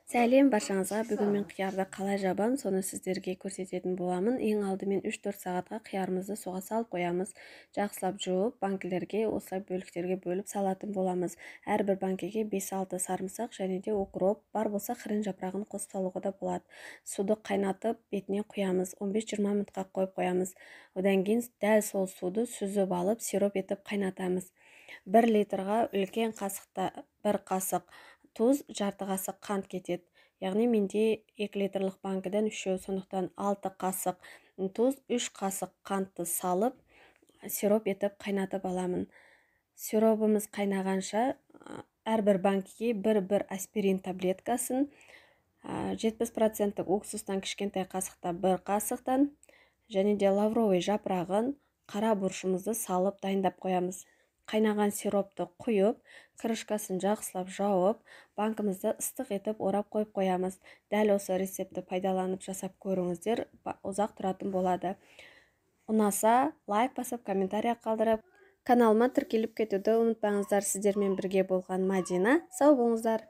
Сәлем баршаңызға. Бүгін мен қиярды қалай жабам, соны сіздерге көрсететін боламын. Ең алдымен 3-4 сағатқа қиярымызды суға салып қоямыз. Жақсылап жуып, банкілерге, осылай бөліктерге бөліп салатын боламыз. Әрбір банкеге 5-6 сарымсақ және де укроп, бар болса хрен жапырағын қосып салуға да болады. Суды қайнатып, бетіне құямыз. 15-20 минутқа қойып қоямыз. Одан кейін дәл сол суды сүзіп алып, сироп етіп қайнатамыз. 1 литрға үлкен қасықта 1 қасық туз, жарты қасық қант кетеді. Яғни менде 2 литрлік банкіден 3, сондықтан 6 қасық туз, 3 қасық қантты салып, сироп етіп қайнатып аламын. Сиробымыз қайнағанша әрбір банкіге 1 аспирин таблеткасын, 70% уксустан кішкентай қасықта 1 қасықтан, және де лавровый жапырағын, қара бұрышымызды салып дайындап қоямыз. Қайнаған сиропты құйып, крышкасын жақсылап жауып, банкімізді ыстық етіп орап қойып қоямыз. Дәл осы рецепті пайдаланып жасап көріңіздер, ұзақ тұратын болады. Ұнаса, лайк басып, комментария қалдырып, каналыма тіркеліп кетуді ұмытпаңыздар. Сіздермен бірге болған Мадина. Сау болыңыздар.